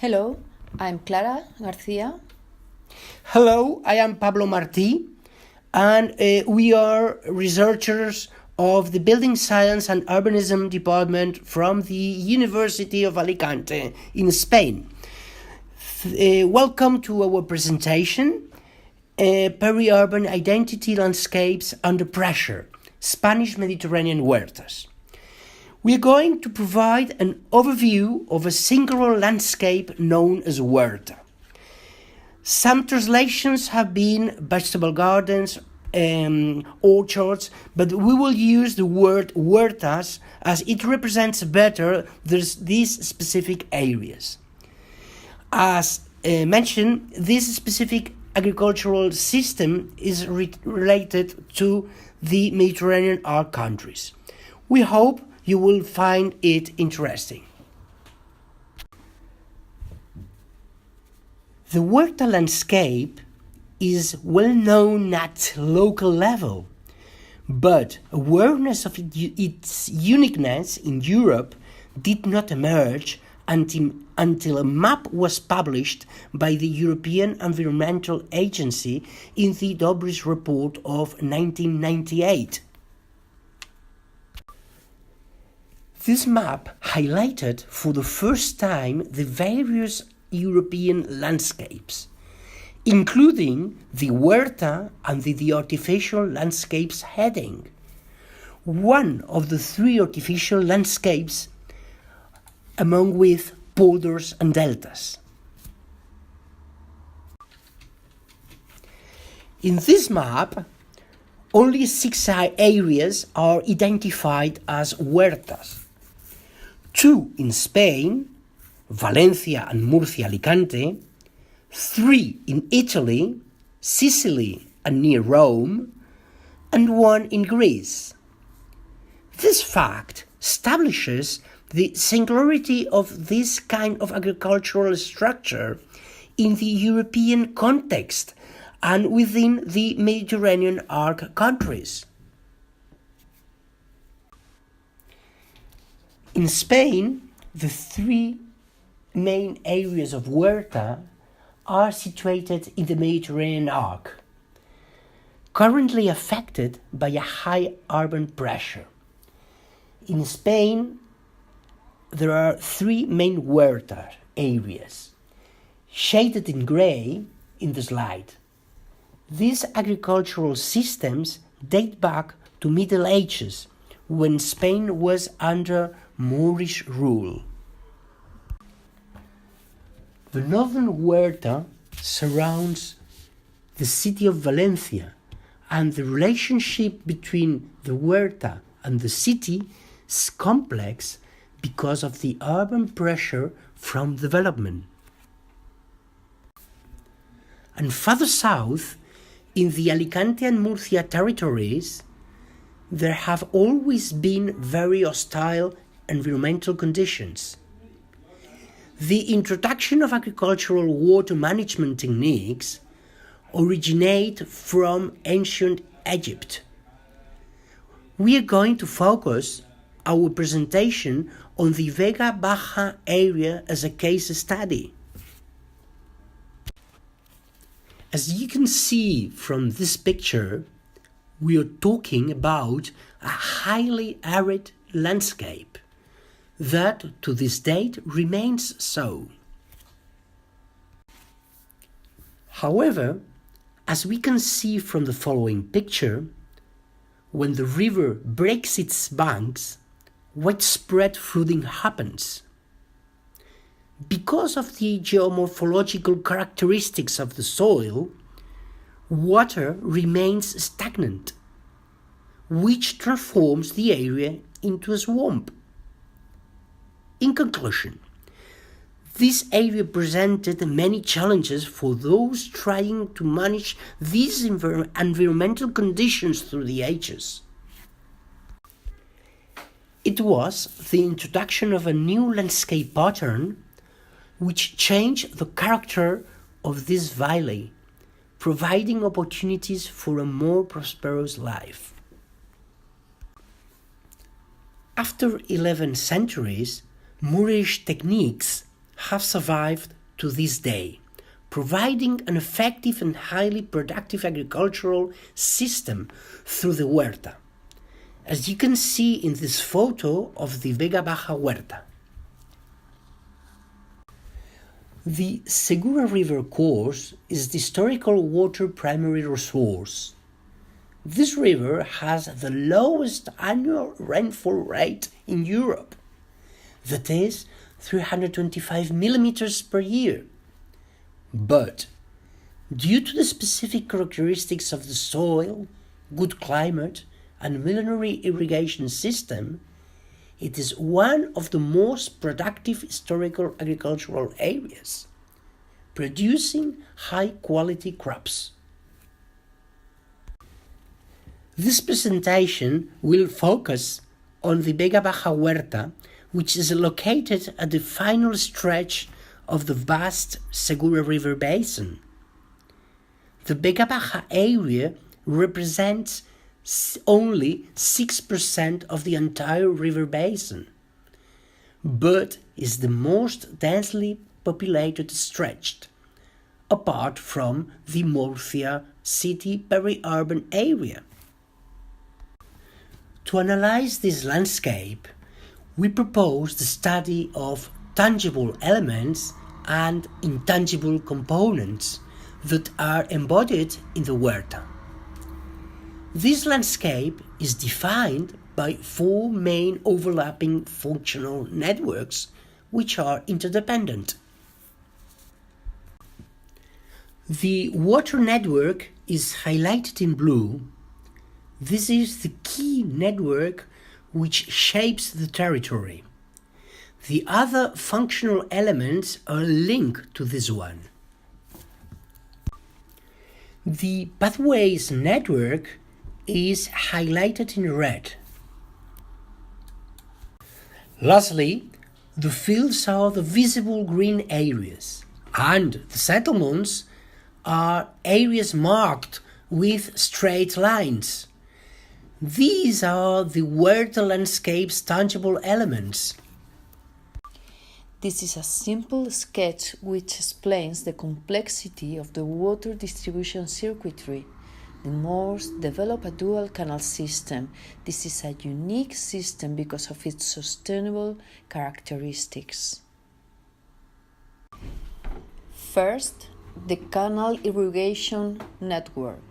Hello, I'm Clara Garcia. Hello, I am Pablo Marti, and we are researchers of the Building Science and Urbanism Department from the University of Alicante in Spain. Welcome to our presentation, Periurban Identity Landscapes Under Pressure, Spanish Mediterranean Huertas. We are going to provide an overview of a singular landscape known as huerta. Some translations have been vegetable gardens, orchards, but we will use the word huertas as it represents better these specific areas. As mentioned, this specific agricultural system is related to the Mediterranean Arc countries. We hope you will find it interesting. The huerta landscape is well known at local level, but awareness of its uniqueness in Europe did not emerge until a map was published by the European Environmental Agency in the Dobris report of 1998. This map highlighted for the first time the various European landscapes, including the huerta and the artificial landscapes heading, one of the three artificial landscapes among with boulders and deltas. In this map, only 6 areas are identified as huertas. 2 in Spain, Valencia and Murcia, Alicante, 3 in Italy, Sicily and near Rome, and 1 in Greece. This fact establishes the singularity of this kind of agricultural structure in the European context and within the Mediterranean Arc countries. In Spain, the 3 main areas of huerta are situated in the Mediterranean Arc, currently affected by a high urban pressure. In Spain, there are 3 main huerta areas, shaded in grey in the slide. These agricultural systems date back to Middle Ages, when Spain was under Moorish rule. The northern huerta surrounds the city of Valencia, and the relationship between the huerta and the city is complex because of the urban pressure from development. And further south, in the Alicante and Murcia territories, there have always been very hostile environmental conditions. The introduction of agricultural water management techniques originate from ancient Egypt. We are going to focus our presentation on the Vega Baja area as a case study. As you can see from this picture, we are talking about a highly arid landscape that to this date remains so. However, as we can see from the following picture, when the river breaks its banks, widespread flooding happens. Because of the geomorphological characteristics of the soil, water remains stagnant, which transforms the area into a swamp. In conclusion, this area presented many challenges for those trying to manage these environmental conditions through the ages. It was the introduction of a new landscape pattern which changed the character of this valley, providing opportunities for a more prosperous life. After 11 centuries, Moorish techniques have survived to this day, providing an effective and highly productive agricultural system through the huerta, as you can see in this photo of the Vega Baja Huerta. The Segura River course is the historical water primary resource. This river has the lowest annual rainfall rate in Europe, that is 325 millimeters per year. But due to the specific characteristics of the soil, good climate, and millenary irrigation system, it is one of the most productive historical agricultural areas, producing high-quality crops. This presentation will focus on the Vega Baja Huerta, which is located at the final stretch of the vast Segura River basin. The Vega Baja area represents only 6% of the entire river basin, but is the most densely populated stretch, apart from the Murcia city periurban area. To analyze this landscape, we propose the study of tangible elements and intangible components that are embodied in the huerta. This landscape is defined by four main overlapping functional networks which are interdependent. The water network is highlighted in blue. This is the key network which shapes the territory. The other functional elements are linked to this one. The pathways network is highlighted in red. Lastly, the fields are the visible green areas, and the settlements are areas marked with straight lines. These are the huerta landscape's tangible elements. This is a simple sketch which explains the complexity of the water distribution circuitry. The Moors developed a dual canal system. This is a unique system because of its sustainable characteristics. First, the canal irrigation network.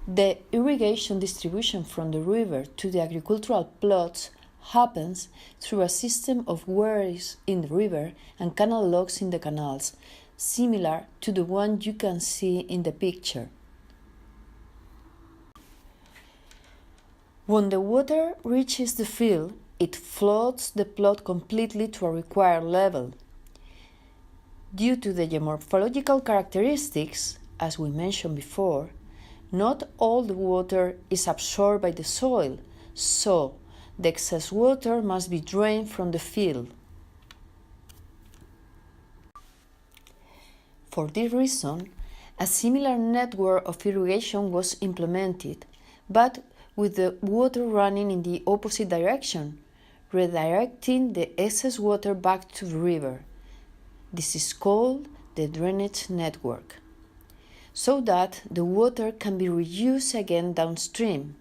The irrigation distribution from the river to the agricultural plots happens through a system of weirs in the river and canal locks in the canals, similar to the one you can see in the picture. When the water reaches the field, it floods the plot completely to a required level. Due to the geomorphological characteristics, as we mentioned before, not all the water is absorbed by the soil, so the excess water must be drained from the field. For this reason, a similar network of irrigation was implemented, but with the water running in the opposite direction, redirecting the excess water back to the river. This is called the drainage network, so that the water can be reused again downstream.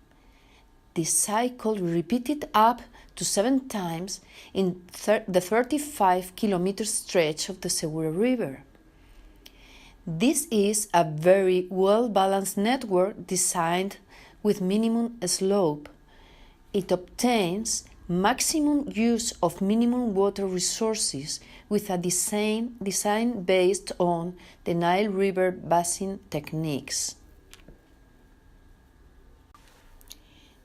This cycle repeated up to 7 times in the 35-kilometer stretch of the Segura River. This is a very well-balanced network designed with minimum slope. It obtains maximum use of minimum water resources with a design based on the Nile River basin techniques.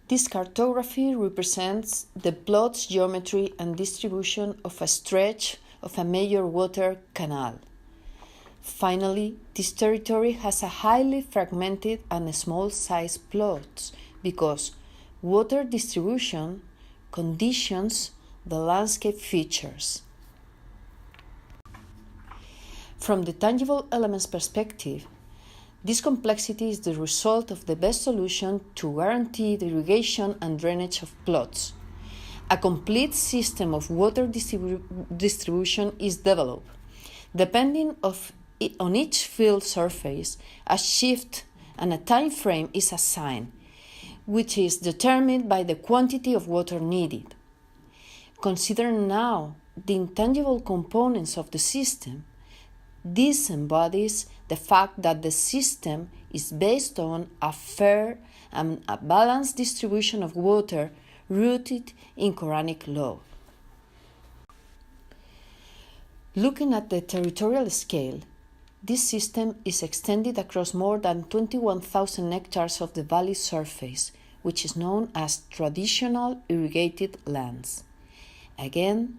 This cartography represents the plot's geometry and distribution of a stretch of a major water canal. Finally, this territory has a highly fragmented and small-sized plots because water distribution conditions the landscape features. From the tangible elements perspective, this complexity is the result of the best solution to guarantee the irrigation and drainage of plots. a complete system of water distribution is developed. Depending on each field surface, a shift and a time frame is assigned, which is determined by the quantity of water needed. Consider now the intangible components of the system. This embodies the fact that the system is based on a fair and a balanced distribution of water rooted in Quranic law. Looking at the territorial scale, this system is extended across more than 21,000 hectares of the valley surface, which is known as traditional irrigated lands. Again,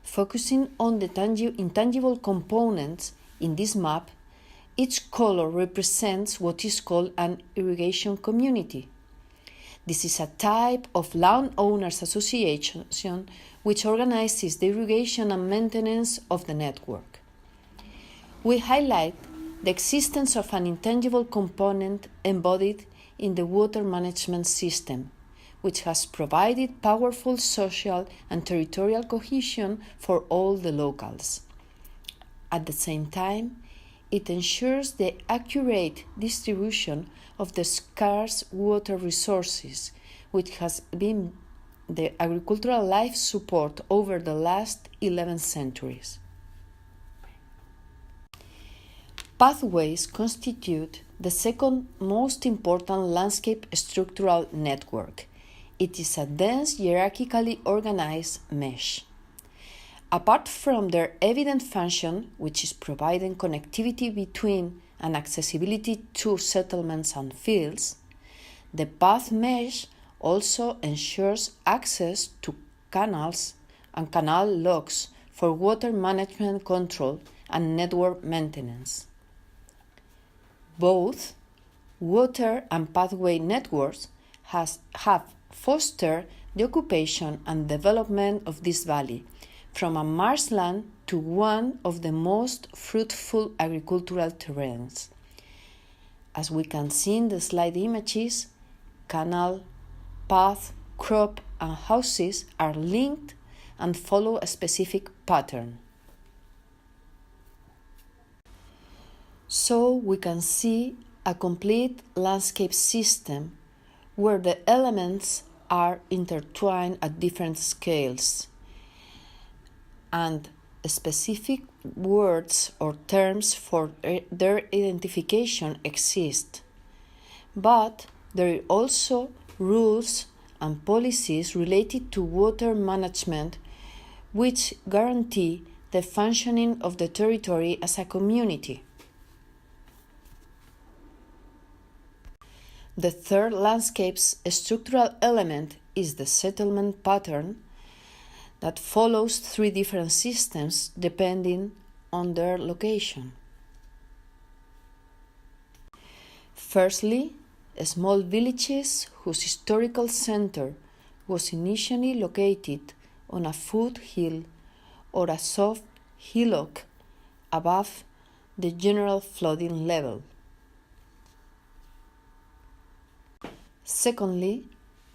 focusing on the intangible components in this map, each color represents what is called an irrigation community. This is a type of landowners association which organizes the irrigation and maintenance of the network. We highlight the existence of an intangible component embodied in the water management system, which has provided powerful social and territorial cohesion for all the locals. At the same time, it ensures the accurate distribution of the scarce water resources, which has been the agricultural life support over the last 11 centuries. Pathways constitute the second most important landscape structural network. It is a dense, hierarchically organized mesh. Apart from their evident function, which is providing connectivity between and accessibility to settlements and fields, the path mesh also ensures access to canals and canal locks for water management control and network maintenance. Both water and pathway networks have fostered the occupation and development of this valley, from a marshland to one of the most fruitful agricultural terrains. As we can see in the slide images, canal, path, crop, and houses are linked and follow a specific pattern. So we can see a complete landscape system where the elements are intertwined at different scales, and specific words or terms for their identification exist. But there are also rules and policies related to water management which guarantee the functioning of the territory as a community. The third landscape's structural element is the settlement pattern that follows three different systems depending on their location. Firstly, small villages whose historical center was initially located on a foothill or a soft hillock above the general flooding level. Secondly,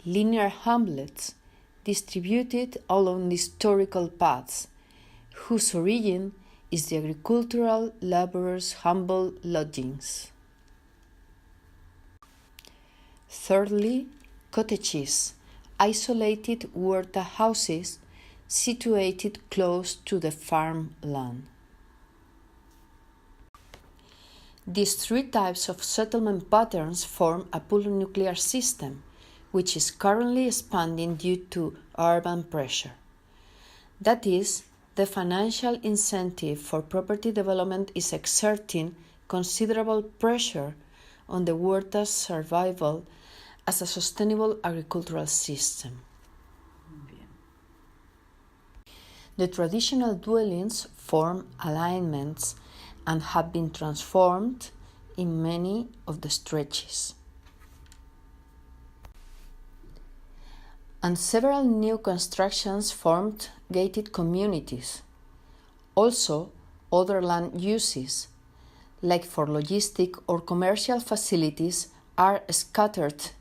linear hamlets distributed along the historical paths, whose origin is the agricultural laborers' humble lodgings. Thirdly, cottages, isolated huerta houses situated close to the farmland. These three types of settlement patterns form a polynuclear system, which is currently expanding due to urban pressure. That is, the financial incentive for property development is exerting considerable pressure on the huerta's survival as a sustainable agricultural system. The traditional dwellings form alignments and have been transformed in many of the stretches. And several new constructions formed gated communities. Also, other land uses, like for logistic or commercial facilities, are scattered,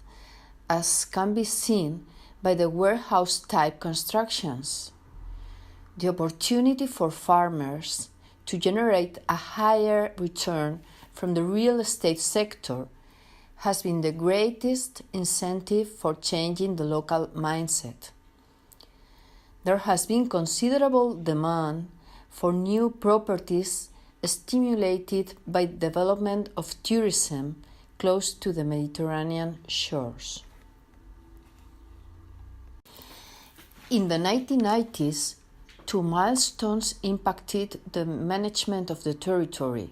as can be seen by the warehouse-type constructions. The opportunity for farmers to generate a higher return from the real estate sector has been the greatest incentive for changing the local mindset. There has been considerable demand for new properties stimulated by the development of tourism close to the Mediterranean shores. In the 1990s, two milestones impacted the management of the territory.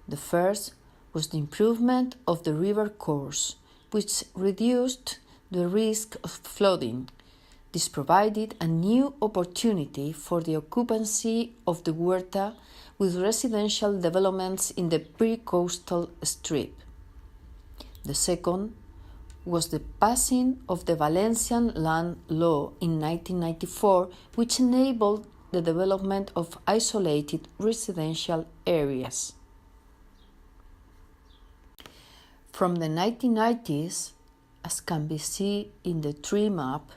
The first was the improvement of the river course, which reduced the risk of flooding. This provided a new opportunity for the occupancy of the huerta with residential developments in the pre-coastal strip. The second was the passing of the Valencian Land Law in 1994, which enabled the development of isolated residential areas. From the 1990s, as can be seen in the tree map,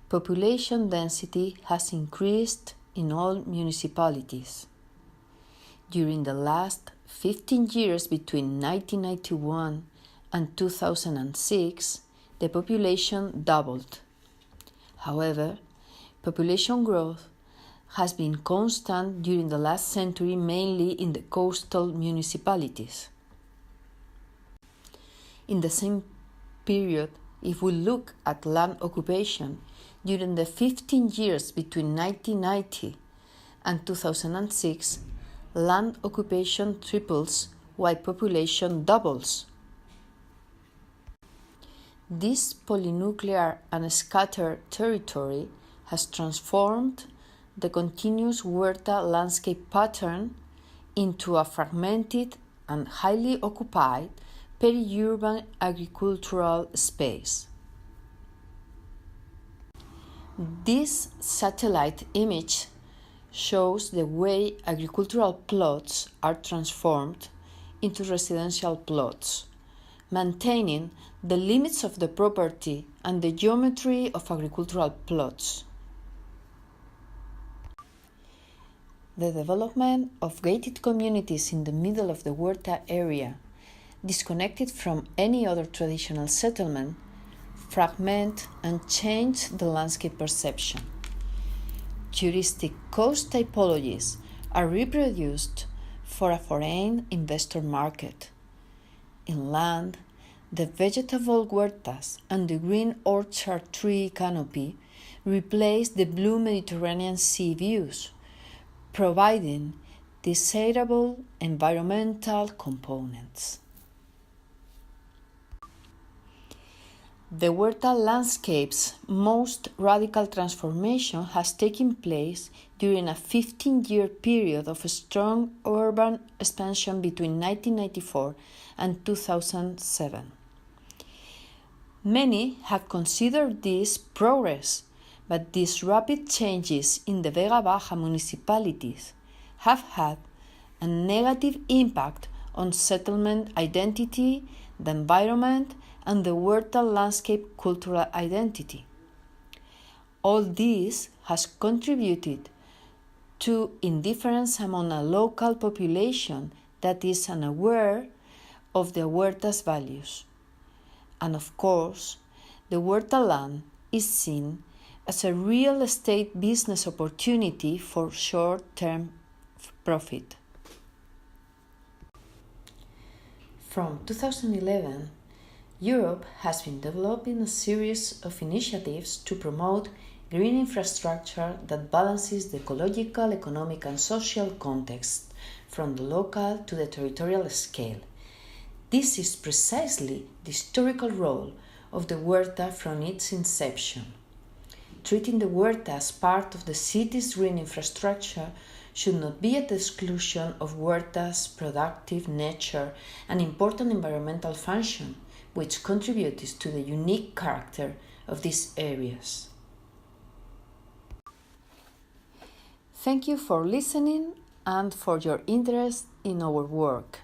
population density has increased in all municipalities. During the last 15 years between 1991 and 2006, the population doubled. However, population growth has been constant during the last century, mainly in the coastal municipalities. In the same period, if we look at land occupation, during the 15 years between 1990 and 2006, land occupation triples while population doubles. This polynuclear and scattered territory has transformed the continuous huerta landscape pattern into a fragmented and highly occupied periurban agricultural space. This satellite image shows the way agricultural plots are transformed into residential plots, maintaining the limits of the property and the geometry of agricultural plots. The development of gated communities in the middle of the huerta area, disconnected from any other traditional settlement, fragment and change the landscape perception. Touristic coast typologies are reproduced for a foreign investor market. Inland, the vegetable huertas and the green orchard tree canopy replace the blue Mediterranean sea views, providing desirable environmental components. The huerta landscape's most radical transformation has taken place during a 15-year period of strong urban expansion between 1994 and 2007. Many have considered this progress, but these rapid changes in the Vega Baja municipalities have had a negative impact on settlement identity, the environment, and the huerta landscape cultural identity. All this has contributed to indifference among a local population that is unaware of the huerta's values. And of course, the huerta land is seen as a real estate business opportunity for short-term profit. From 2011, Europe has been developing a series of initiatives to promote green infrastructure that balances the ecological, economic, and social context from the local to the territorial scale. This is precisely the historical role of the huerta from its inception. Treating the huerta as part of the city's green infrastructure should not be at the exclusion of huerta's productive nature and important environmental function, which contributes to the unique character of these areas. Thank you for listening and for your interest in our work.